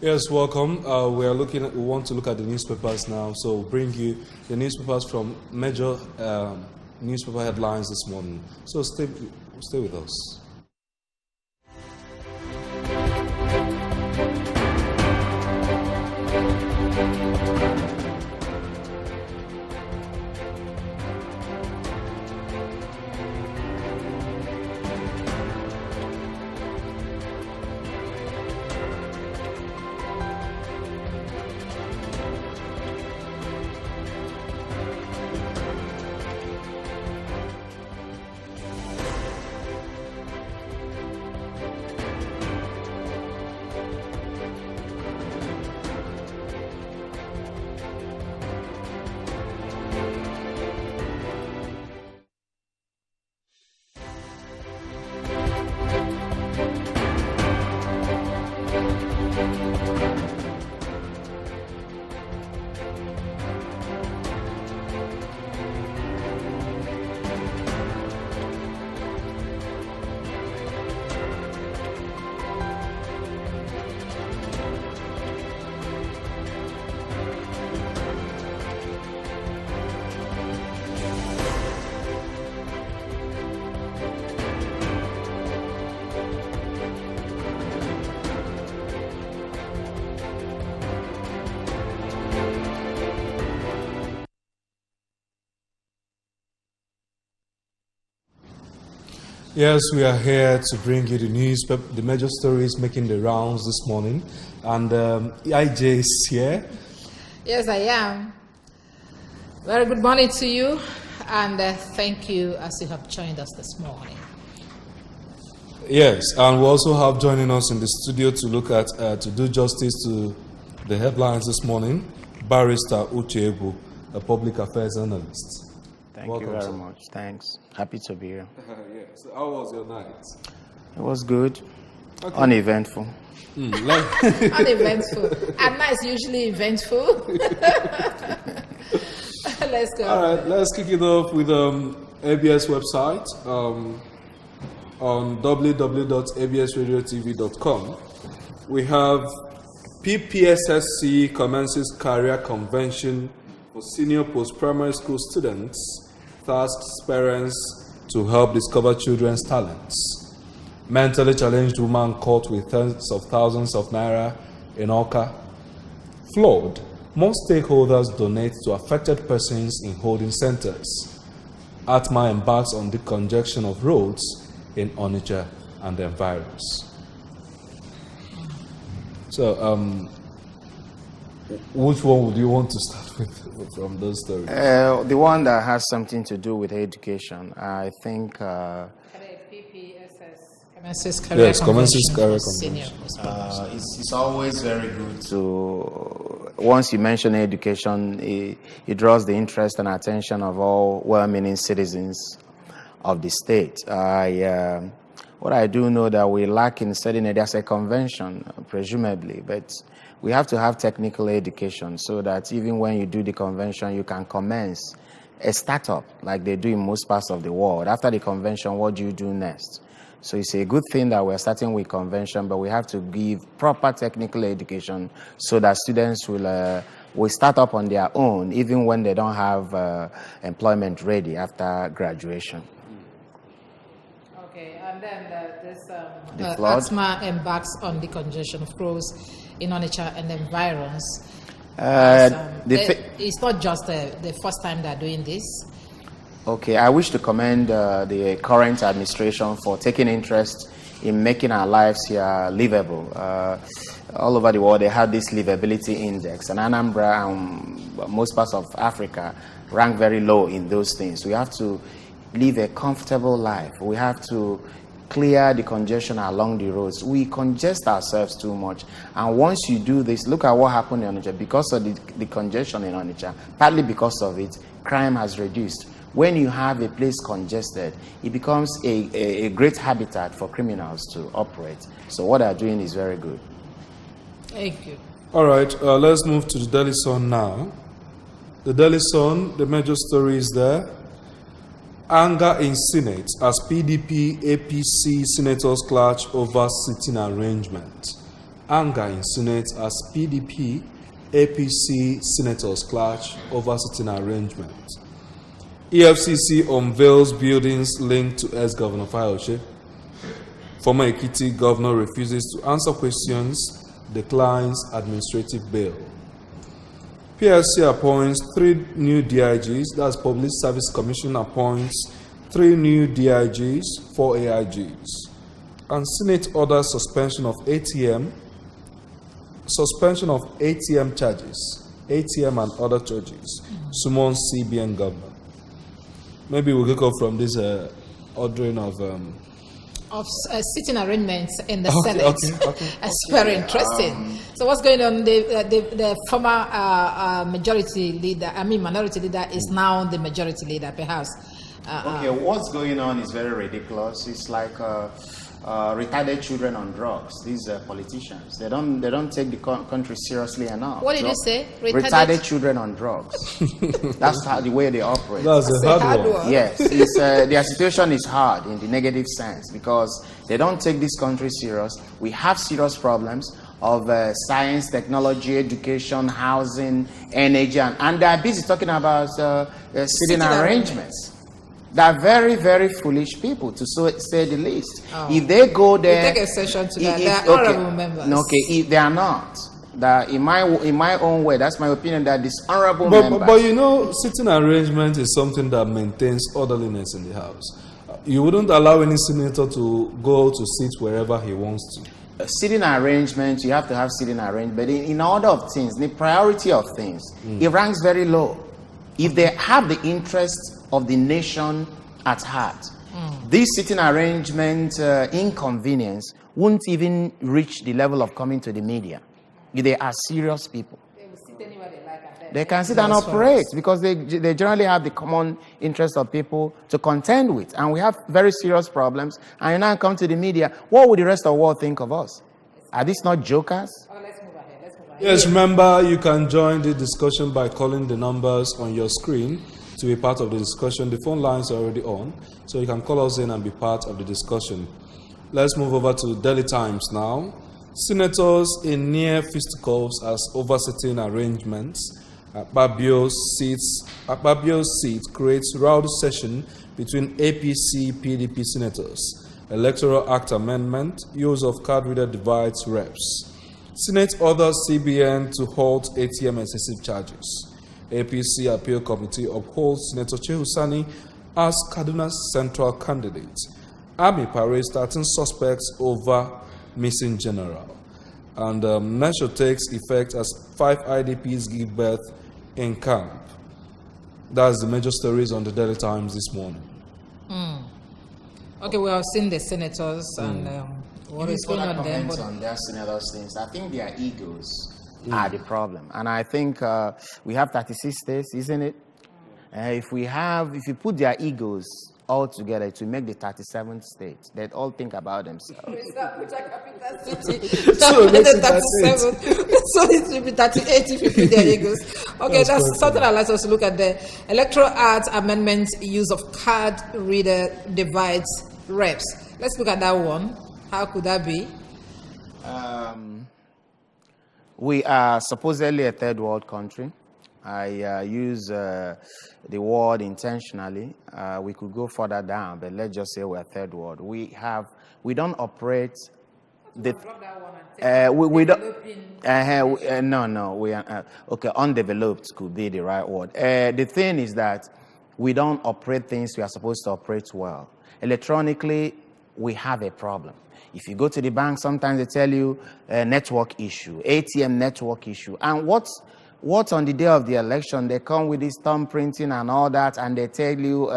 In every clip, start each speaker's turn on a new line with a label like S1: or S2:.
S1: Yes, welcome. We want to look at the newspapers now, so we'll bring you the newspapers from major newspaper headlines this morning. So stay with us. Yes, we are here to bring you the major stories making the rounds this morning. And IJ is here.
S2: Yes, I am. Very good morning to you, and thank you as you have joined us this morning.
S1: Yes, and we also have joining us in the studio to look at, to do justice to the headlines this morning, Barrister Uchebu, a public affairs analyst.
S3: Thank you very much. Thanks. Happy to be here.
S1: So how was your night?
S3: It was good. Okay. Uneventful.
S2: Uneventful. And night is usually eventful. Let's go.
S1: All right, let's kick it off with ABS website on www.absradiotv.com. We have PPSSC commences career convention for senior post-primary school students, tasks parents to help discover children's talents. Mentally challenged woman caught with tens of thousands of naira in Oka. Flawed. More stakeholders donate to affected persons in holding centers. Atma embarks on decongestion of roads in Onitsha and the environs. So, which one would you want to start with from those stories?
S3: The one that has something to do with education. I think...
S2: Commences career convention.
S3: It's always very good to, once you mention education, it draws the interest and attention of all well-meaning citizens of the state. What I do know that we lack in studying it as a convention, presumably, but we have to have technical education so that even when you do the convention, you can commence a startup like they do in most parts of the world. After the convention, what do you do next? So it's a good thing that we're starting with convention, but we have to give proper technical education so that students will start up on their own, even when they don't have employment ready after graduation.
S2: Okay, and then Atma embarks on the congestion of roads in Onitsha and environs. It's not just the first time they're doing this.
S3: Okay, I wish to commend the current administration for taking interest in making our lives here livable. All over the world, they have this livability index, and Anambra and most parts of Africa rank very low in those things. We have to live a comfortable life. We have to clear the congestion along the roads. We congest ourselves too much. And once you do this, look at what happened in Onitsha. Because of the congestion in Onitsha, partly because of it, crime has reduced. When you have a place congested, it becomes a great habitat for criminals to operate. So what they're doing is very good.
S2: Thank you.
S1: All right, let's move to the Daily Sun now. The Daily Sun, the major story is there. Anger in Senate as PDP, APC senators clash over sitting arrangement. Anger in Senate as PDP, APC senators clash over sitting arrangement. EFCC unveils buildings linked to ex-Governor Fayose. Former Ekiti governor refuses to answer questions, declines administrative bail. PSC appoints 3 new DIGs, that's Public Service Commission appoints 3 new DIGs, 4 AIGs. And Senate orders suspension of ATM charges, ATM and other charges, summons CBN governor. Maybe we'll go from this ordering of
S2: sitting arrangements in the
S1: Okay,
S2: Senate.
S1: okay.
S2: It's very interesting. So what's going on? The former minority leader is now the majority leader, perhaps.
S3: Okay, what's going on is very ridiculous. It's like retarded children on drugs. These politicians, they don't take the country seriously enough.
S2: What did you say?
S3: Retarded children on drugs. That's the way they operate.
S1: That's a hard one.
S3: Yes, it's, their situation is hard in the negative sense because they don't take this country serious. We have serious problems of science, technology, education, housing, energy, and they're busy talking about sitting arrangements. They're very, very foolish people, to say the least.
S2: Oh.
S3: If they go there,
S2: take exception to that. They are honorable members.
S3: Okay, if they are not. That in my own way, that's my opinion. That dishonorable members.
S1: But you know, sitting arrangement is something that maintains orderliness in the house. You wouldn't allow any senator to go to sit wherever he wants to.
S3: Sitting arrangement, you have to have sitting arrangement. But in order of things, the priority of things, it ranks very low. If they have the interest of the nation at heart, this sitting arrangement inconvenience won't even reach the level of coming to the media. They are serious people.
S2: They will sit anywhere they like.
S3: They can sit and operate because they generally have the common interest of people to contend with. And we have very serious problems. And you now come to the media, what would the rest of the world think of us? Are these not jokers?
S2: Let's move ahead.
S1: Yes, remember, you can join the discussion by calling the numbers on your screen to be part of the discussion. The phone lines are already on, so you can call us in and be part of the discussion. Let's move over to Daily Times now. Senators in near fisticuffs as over sitting arrangements. Akpabio's seat creates rowdy session between APC PDP senators. Electoral Act amendment, use of card reader divides reps. Senate orders CBN to halt ATM excessive charges. APC Appeal Committee upholds Senator Chehusani as Kaduna's central candidate. Army parade starting suspects over missing general. And measure takes effect as 5 IDPs give birth in camp. That's the major stories on the Daily Times this morning.
S2: Okay, we have seen the senators and what is going on there.
S3: On their senators' things. I think their egos are the problem. And I think we have 36 states, isn't it? If you put their egos all together to make the 37th state, they all think about themselves.
S2: So it will be 38 if you put their egos. Okay, that's something I'd like us to look at. The Electoral Act amendment, use of card reader divides reps. Let's look at that one. How could that be?
S3: We are supposedly a third world country. I use the word intentionally. We could go further down, but let's just say we're third world. We don't operate the. We don't. No. We are okay. Undeveloped could be the right word. The thing is that we don't operate things we are supposed to operate well. Electronically, we have a problem. If you go to the bank, sometimes they tell you network issue, ATM network issue, and What on the day of the election, they come with this thumb printing and all that, and they tell you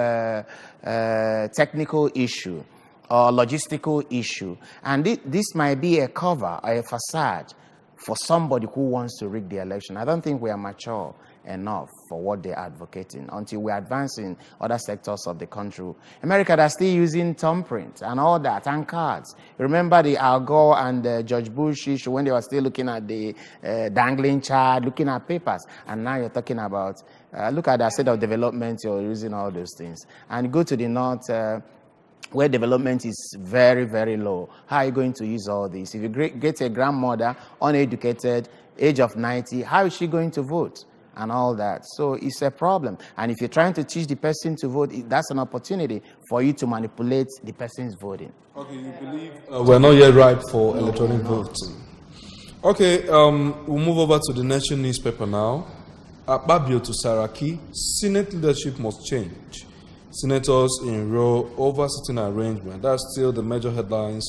S3: technical issue or logistical issue. And this might be a cover or a facade for somebody who wants to rig the election. I don't think we are mature enough for what they're advocating until we advance in other sectors of the country. America, they're still using thumbprint and all that and cards. Remember the Al Gore and George Bush issue when they were still looking at the dangling child, looking at papers. And now you're talking about, look at the state of development, you're using all those things. And go to the north, where development is very, very low. How are you going to use all this? If you get a grandmother, uneducated, age of 90, how is she going to vote? And all that. So it's a problem. And if you're trying to teach the person to vote, that's an opportunity for you to manipulate the person's voting.
S1: Okay, you believe we're not yet ripe for electronic voting. Okay, we'll move over to the Nation newspaper now. Akpabio to Saraki, Senate leadership must change. Senators in row over sitting arrangement. That's still the major headlines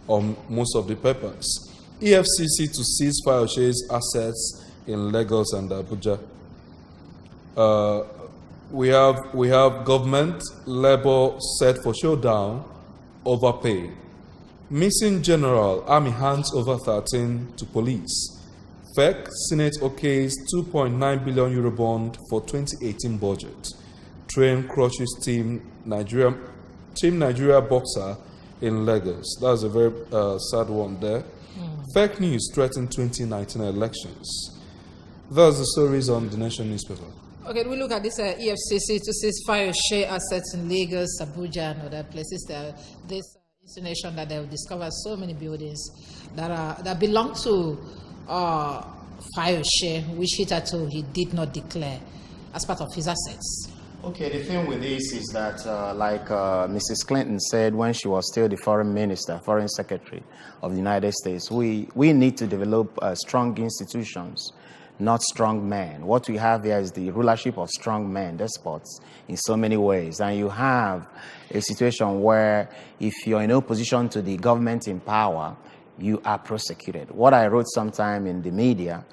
S1: on most of the papers. EFCC to seize Fayoshe's assets in Lagos and Abuja. We have government, labor set for showdown over pay. Missing general, army hands over 13 to police. FEC, Senate okays 2.9 billion euro bond for 2018 budget. Train crushes Team Nigeria boxer in Lagos. That's a very sad one there. Fake news threaten 2019 elections. Those are the stories on the Nation newspaper. Okay,
S2: we look at this EFCC to seize Fayoshe assets in Lagos, Abuja, and other places. This insinuation that they have discovered so many buildings that belong to Fayoshe, which hitherto he did not declare as part of his assets.
S3: Okay, the thing with this is that, like Mrs. Clinton said when she was still the foreign minister, foreign secretary of the United States, we need to develop strong institutions, not strong men. What we have here is the rulership of strong men, despots, in so many ways. And you have a situation where if you're in opposition to the government in power, you are prosecuted. What I wrote sometime in the media,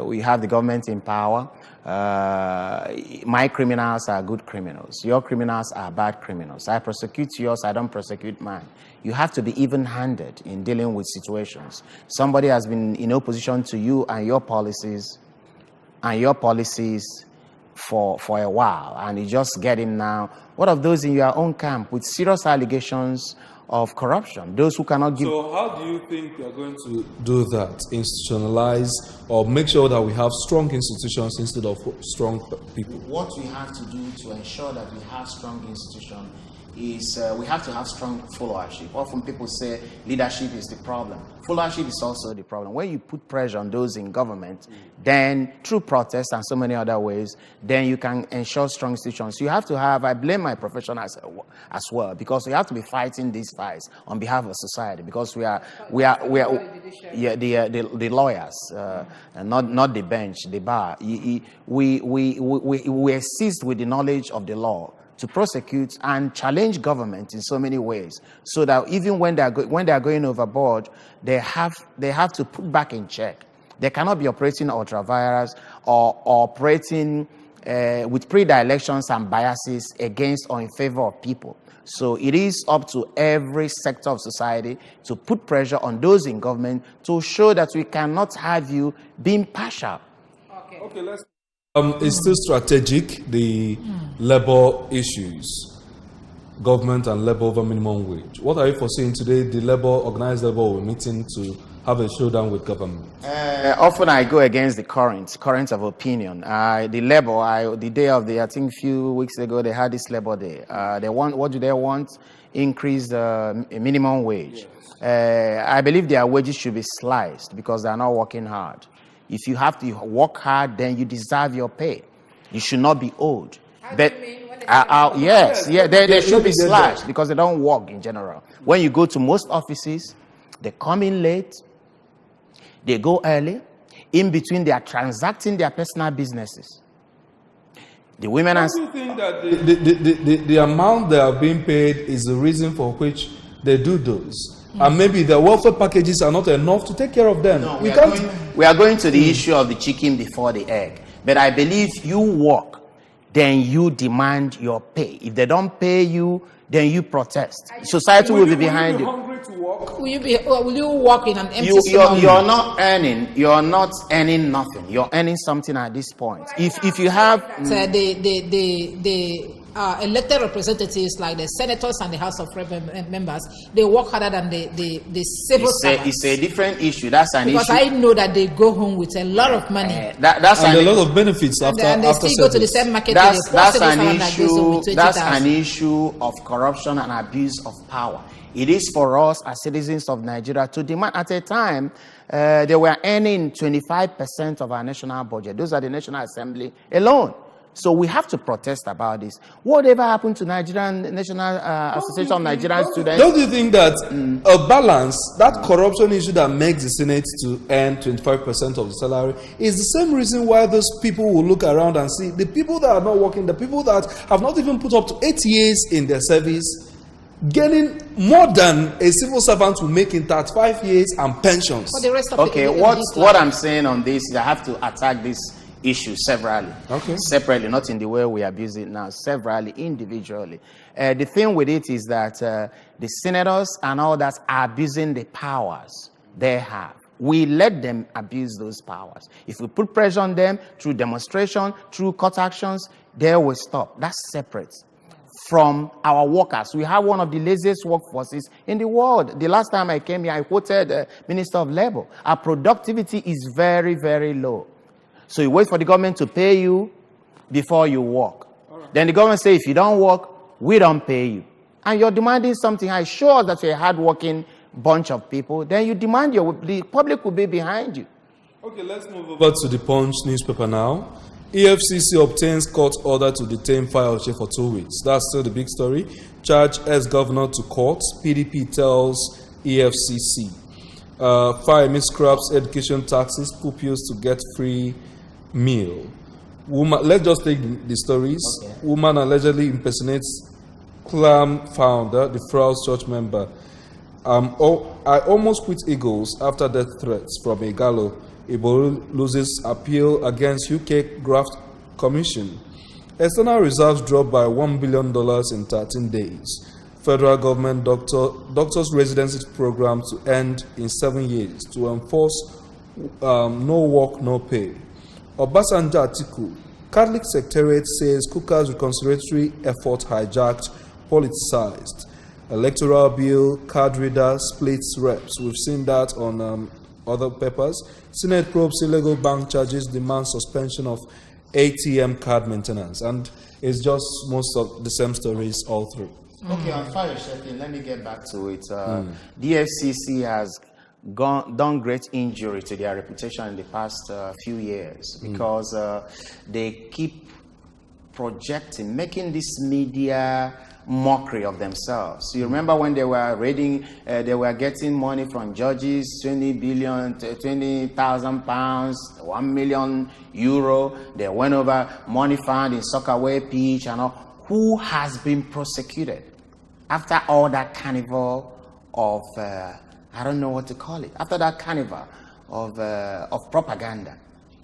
S3: we have the government in power. My criminals are good criminals. Your criminals are bad criminals. I prosecute yours, I don't prosecute mine. You have to be even-handed in dealing with situations. Somebody has been in opposition to you and your policies for a while, and you just get in now. What of those in your own camp with serious allegations of corruption? Those who cannot give...
S1: So how do you think we are going to do that? Institutionalize or make sure that we have strong institutions instead of strong people?
S3: What we have to do to ensure that we have strong institutions is we have to have strong followership. Often people say leadership is the problem. Followership is also the problem. When you put pressure on those in government, then through protests and so many other ways, then you can ensure strong institutions. You have to have, I blame my profession as well, because we have to be fighting these fights on behalf of society, because we are the lawyers, and not the bench, the bar. We assist with the knowledge of the law to prosecute and challenge government in so many ways, so that even when they are going overboard, they have to put back in check. They cannot be operating ultra-virus or operating with predilections and biases against or in favor of people. So it is up to every sector of society to put pressure on those in government to show that we cannot have you being partial.
S1: Okay, let's. It's still strategic, the labor issues, government and labor over minimum wage. What are you foreseeing today? The organized labor will meeting to have a showdown with government.
S3: Often I go against the current of opinion. The labor, the day of I think a few weeks ago, they had this labor day. What do they want? Increase the minimum wage. Yes. I believe their wages should be sliced because they are not working hard. If you have to work hard, then you deserve your pay. You should not be owed. But they should be slashed because they don't work in general. When you go to most offices, they come in late, they go early. In between, they are transacting their personal businesses. The women
S1: do you think that the amount they are being paid is the reason for which they do those? And maybe the welfare packages are not enough to take care of them.
S3: No, we are going to the issue of the chicken before the egg. But I believe you work, then you demand your pay. If they don't pay you, then you protest. Society will be behind you.
S2: Hungry to work? Will you work in an empty stomach?
S3: You're not earning nothing. You're earning something at this point. If you have
S2: elected representatives like the senators and the House of members, they work harder than the civil servants.
S3: It's a different issue. That's an
S2: because
S3: issue.
S2: I know that they go home with a lot of money.
S3: That's
S1: and a lot of benefits after
S2: and they
S1: after
S2: still go to the
S1: service.
S2: same market.
S3: That's an issue of corruption and abuse of power. It is for us as citizens of Nigeria to demand. At a time, they were earning 25% of our national budget. Those are the National Assembly alone. So we have to protest about this. Whatever happened to Nigerian National Association of Nigerian Students?
S1: Don't you think that a balance, that corruption issue that makes the Senate to earn 25% of the salary, is the same reason why those people will look around and see the people that are not working, the people that have not even put up to 8 years in their service, getting more than a civil servant will make in 35 years and pensions.
S2: For the rest of
S3: what I'm saying on this is I have to attack this issue severally.
S1: Okay.
S3: Separately, not in the way we abuse it now, severally, individually. The thing with it is that the senators and all that are abusing the powers they have. We let them abuse those powers. If we put pressure on them through demonstration, through court actions, they will stop. That's separate from our workers. We have one of the laziest workforces in the world. The last time I came here, I quoted the Minister of Labor. Our productivity is very, very low. So you wait for the government to pay you before you work. Right. Then the government says, if you don't work, we don't pay you. And you're demanding something. I'm sure that you're a hard-working bunch of people. Then you demand the public will be behind you.
S1: Okay, let's move over to the Punch newspaper now. EFCC obtains court order to detain Fayose for 2 weeks. That's still the big story. Charge ex-governor to court. PDP tells EFCC. Fire scraps education taxes, pupils to get free meal. Woman, let's just take the stories. Okay. Woman allegedly impersonates Clam founder, the Frauds Church member. I almost quit Eagles after death threats from Igalo. Igbo loses appeal against UK Graft Commission. External reserves dropped by $1 billion in 13 days. Federal government doctors' residency program to end in 7 years to enforce no work, no pay. Obasanjo Atiku, Catholic Secretariat says Kuka's reconciliatory effort hijacked, politicized. Electoral bill, card reader, splits reps. We've seen that on other papers. Senate probes illegal bank charges, demands suspension of ATM card maintenance. And it's just most of the same stories all through.
S3: Okay, on fire checking, let me get back to it. The FCC has done great injury to their reputation in the past few years because they keep projecting, making this media mockery of themselves. You remember when they were raiding, they were getting money from judges, 20,000 pounds, 1 million euro. They went over money found in Sockaway pitch and all. Who has been prosecuted? After all that carnival of, I don't know what to call it, after that carnival of propaganda,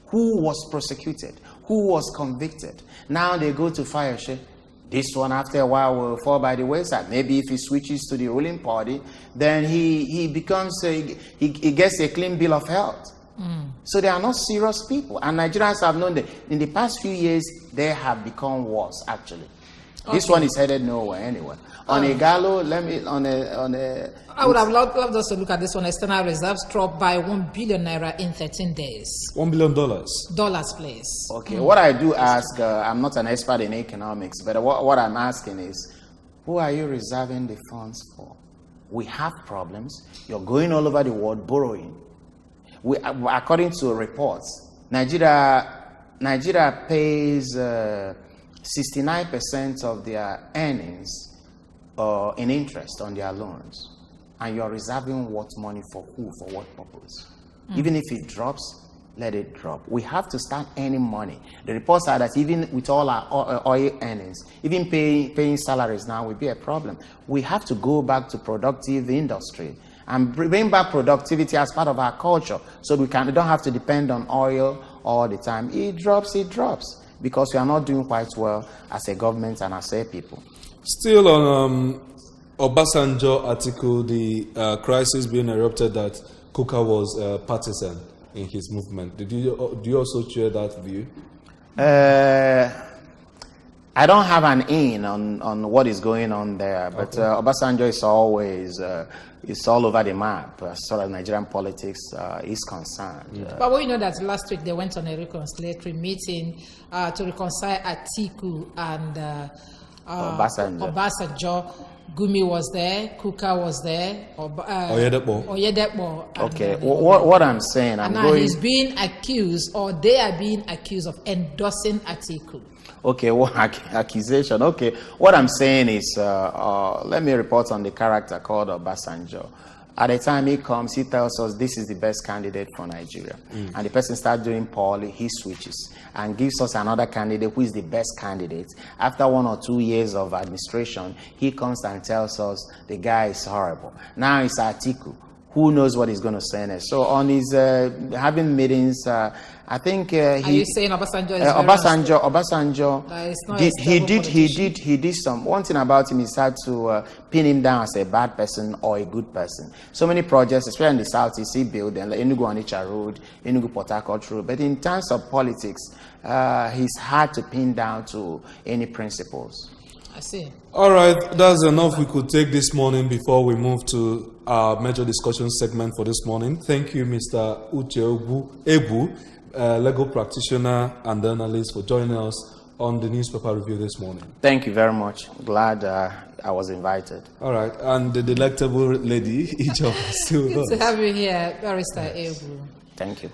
S3: who was prosecuted? Who was convicted? Now they go to Fayose. This one, after a while, will fall by the wayside. Maybe if he switches to the ruling party, then he becomes, he gets a clean bill of health. So they are not serious people. And Nigerians have known that in the past few years, they have become worse, actually. Okay. This one is headed nowhere anyway. On a Gallo, I
S2: would have loved us to look at this one. External reserves dropped by 1 billion naira in 13 days.
S1: $1 billion.
S2: Dollars, please.
S3: Okay, what I do ask, I'm not an expert in economics, but what I'm asking is, who are you reserving the funds for? We have problems. You're going all over the world borrowing. According to reports, Nigeria pays 69% of their earnings in interest on their loans, and you're reserving what money for who, for what purpose? Even if it drops, let it drop. We have to start earning money. The reports are that even with all our oil earnings, even paying salaries now will be a problem. We have to go back to productive industry and bring back productivity as part of our culture, so we don't have to depend on oil all the time. It drops, because we are not doing quite well as a government and as a people.
S1: Still on Obasanjo article, the crisis being erupted that Kuka was partisan in his movement. Do you also share that view?
S3: I don't have an in on what is going on there, but Obasanjo is always it's all over the map as far as Nigerian politics is concerned.
S2: But we know that last week they went on a reconciliatory meeting to reconcile Atiku and Obasanjo. Gumi was there, Kuka was there, Oyedepo.
S3: Okay, what I'm saying,
S2: he's being accused, or they are being accused of endorsing Atiku.
S3: Okay, what accusation? Okay, what I'm saying is, let me report on the character called Obasanjo. At the time he comes, he tells us this is the best candidate for Nigeria. And the person starts doing poorly, he switches and gives us another candidate who is the best candidate. After 1 or 2 years of administration, he comes and tells us the guy is horrible. Now it's Atiku. Who knows what he's going to say next? So on his having meetings, I think
S2: are you saying Obasanjo is
S3: Obasanjo he did some. One thing about him is hard to pin him down as a bad person or a good person. So many projects, especially in the southeast, he built like Enugu Onitsha Road, Enugu Port Harcourt Road. But in terms of politics, he's hard to pin down to any principles.
S2: I see.
S1: All right, that's enough we could take this morning before we move to our major discussion segment for this morning. Thank you, Mr. Uche Ebu, legal practitioner and analyst, for joining us on the newspaper review this morning.
S3: Thank you very much. Glad I was invited.
S1: All right, and the delectable lady, each of us.
S2: Good to have you here, Barrister Ebu.
S3: Thank you.